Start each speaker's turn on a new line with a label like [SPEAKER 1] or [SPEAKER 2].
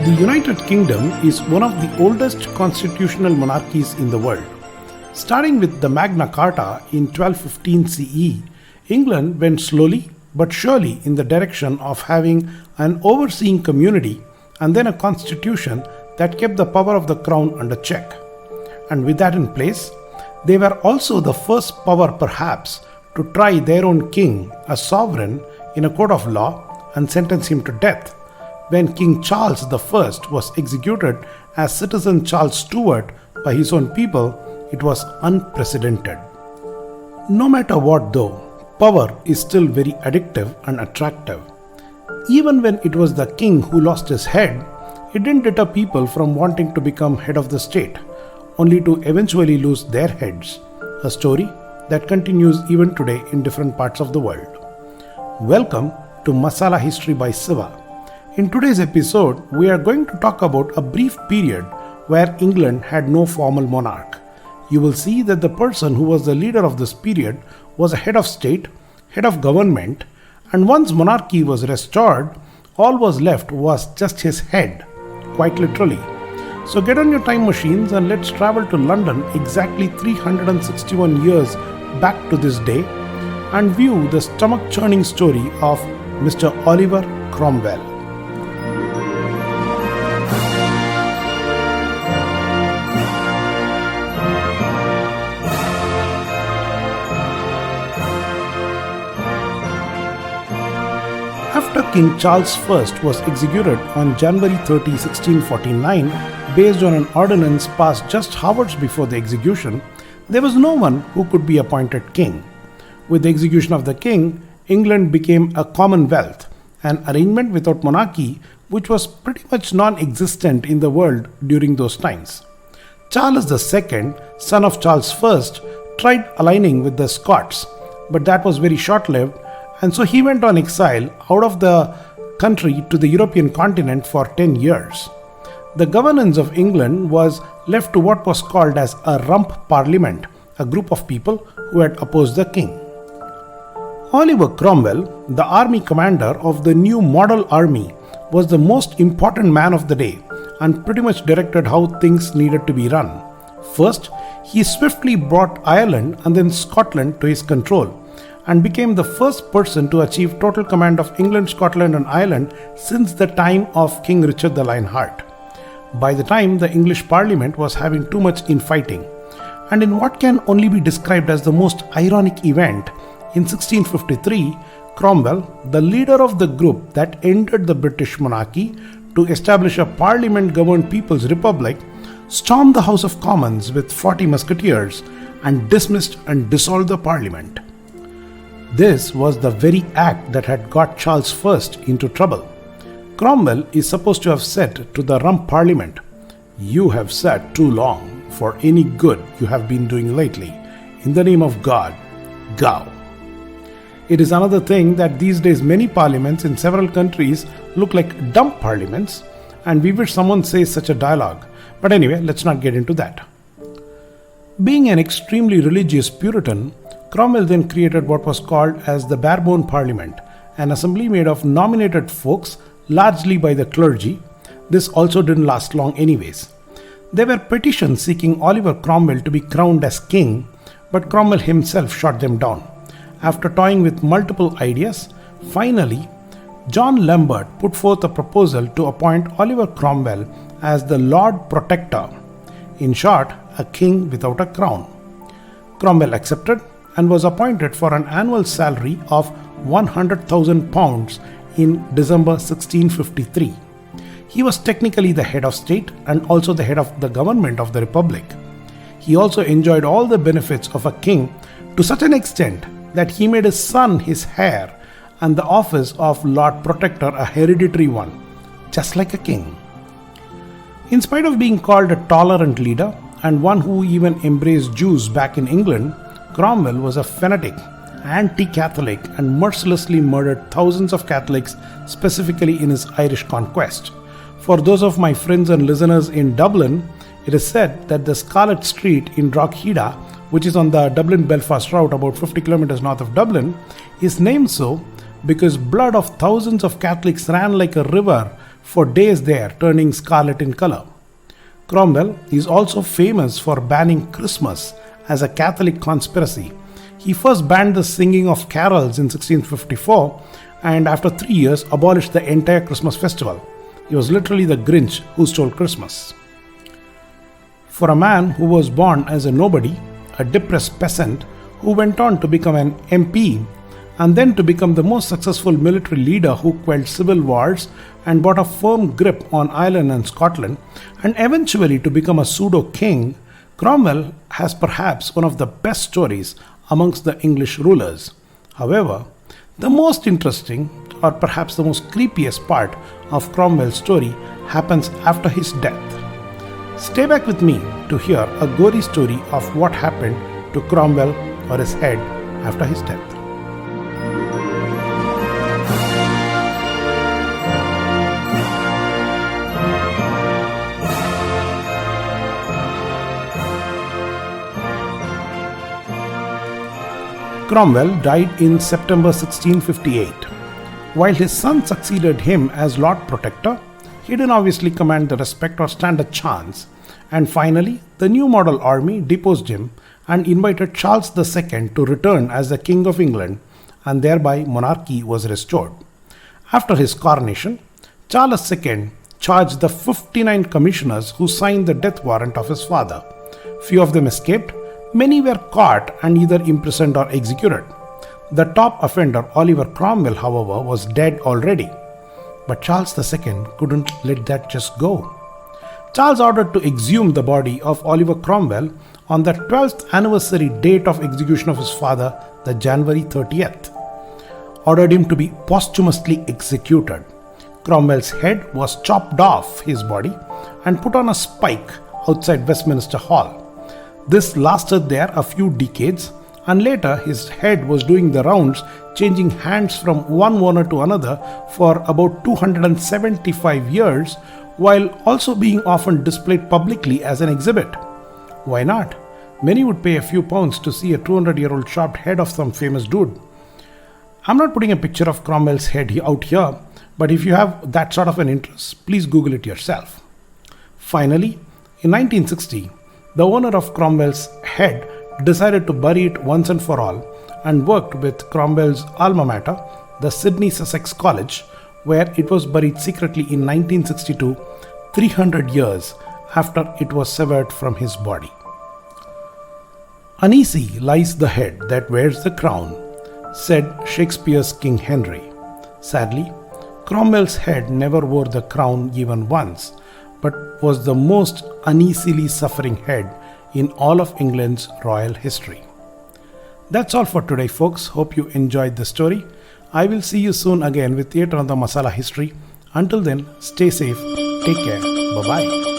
[SPEAKER 1] The United Kingdom is one of the oldest constitutional monarchies in the world. Starting with the Magna Carta in 1215 CE, England went slowly but surely in the direction of having an overseeing community and then a constitution that kept the power of the crown under check. And with that in place, they were also the first power perhaps to try their own king, a sovereign, in a court of law and sentence him to death. When King Charles I was executed as Citizen Charles Stuart by his own people, it was unprecedented. No matter what though, power is still very addictive and attractive. Even when it was the king who lost his head, it didn't deter people from wanting to become head of the state, only to eventually lose their heads, a story that continues even today in different parts of the world. Welcome to Masala History by Siva. In today's episode, we are going to talk about a brief period where England had no formal monarch. You will see that the person who was the leader of this period was a head of state, head of government, and once monarchy was restored, all was left was just his head, quite literally. So get on your time machines and let's travel to London exactly 361 years back to this day and view the stomach-churning story of Mr. Oliver Cromwell. After King Charles I was executed on January 30, 1649, based on an ordinance passed just hours before the execution, there was no one who could be appointed king. With the execution of the king, England became a commonwealth, an arrangement without monarchy which was pretty much non-existent in the world during those times. Charles II, son of Charles I, tried aligning with the Scots, but that was very short-lived, and so he went on exile out of the country to the European continent for 10 years. The governance of England was left to what was called as a rump parliament, a group of people who had opposed the king. Oliver Cromwell, the army commander of the new model army, was the most important man of the day and pretty much directed how things needed to be run. First, he swiftly brought Ireland and then Scotland to his control, and became the first person to achieve total command of England, Scotland and Ireland since the time of King Richard the Lionheart. By the time the English Parliament was having too much infighting, and in what can only be described as the most ironic event, in 1653, Cromwell, the leader of the group that ended the British monarchy to establish a parliament-governed People's Republic, stormed the House of Commons with 40 musketeers and dismissed and dissolved the Parliament. This was the very act that had got Charles I into trouble. Cromwell is supposed to have said to the rump parliament, "You have sat too long for any good you have been doing lately. In the name of God, go." It is another thing that these days many parliaments in several countries look like dump parliaments, and we wish someone says such a dialogue. But anyway, let's not get into that. Being an extremely religious Puritan, Cromwell then created what was called as the Barebone Parliament, an assembly made of nominated folks, largely by the clergy. This also didn't last long anyways. There were petitions seeking Oliver Cromwell to be crowned as king, but Cromwell himself shot them down. After toying with multiple ideas, finally, John Lambert put forth a proposal to appoint Oliver Cromwell as the Lord Protector, in short, a king without a crown. Cromwell accepted and was appointed for an annual salary of £100,000 in December 1653. He was technically the head of state and also the head of the government of the Republic. He also enjoyed all the benefits of a king to such an extent that he made his son his heir and the office of Lord Protector a hereditary one, just like a king. In spite of being called a tolerant leader and one who even embraced Jews back in England, Cromwell was a fanatic, anti-Catholic, and mercilessly murdered thousands of Catholics, specifically in his Irish conquest. For those of my friends and listeners in Dublin, it is said that the Scarlet Street in Drogheda, which is on the Dublin-Belfast route about 50 kilometers north of Dublin, is named so because blood of thousands of Catholics ran like a river for days there, turning scarlet in color. Cromwell is also famous for banning Christmas as a Catholic conspiracy. He first banned the singing of carols in 1654 and after 3 years abolished the entire Christmas festival. He was literally the Grinch who stole Christmas. For a man who was born as a nobody, a depressed peasant who went on to become an MP and then to become the most successful military leader who quelled civil wars and brought a firm grip on Ireland and Scotland, and eventually to become a pseudo-king, Cromwell has perhaps one of the best stories amongst the English rulers. However, the most interesting, or perhaps the most creepiest part of Cromwell's story happens after his death. Stay back with me to hear a gory story of what happened to Cromwell or his head after his death. Cromwell died in September 1658. While his son succeeded him as Lord Protector, he didn't obviously command the respect or stand a chance, and finally the new model army deposed him and invited Charles II to return as the King of England, and thereby monarchy was restored. After his coronation, Charles II charged the 59 commissioners who signed the death warrant of his father. Few of them escaped, many were caught and either imprisoned or executed. The top offender, Oliver Cromwell, however, was dead already. But Charles II couldn't let that just go. Charles ordered to exhume the body of Oliver Cromwell on the 12th anniversary date of execution of his father, the January 30th. Ordered him to be posthumously executed. Cromwell's head was chopped off his body and put on a spike outside Westminster Hall. This lasted there a few decades, and later his head was doing the rounds, changing hands from one owner to another for about 275 years, while also being often displayed publicly as an exhibit. Why not? Many would pay a few pounds to see a 200-year-old chopped head of some famous dude. I'm not putting a picture of Cromwell's head out here, but if you have that sort of an interest, please Google it yourself. Finally, in 1960, the owner of Cromwell's head decided to bury it once and for all and worked with Cromwell's alma mater, the Sydney Sussex College, where it was buried secretly in 1962, 300 years after it was severed from his body. Uneasy lies the head that wears the crown, said Shakespeare's King Henry. Sadly, Cromwell's head never wore the crown even once, but was the most uneasily suffering head in all of England's royal history. That's all for today, folks. Hope you enjoyed the story. I will see you soon again with yet another Masala history. Until then, stay safe, take care, bye-bye.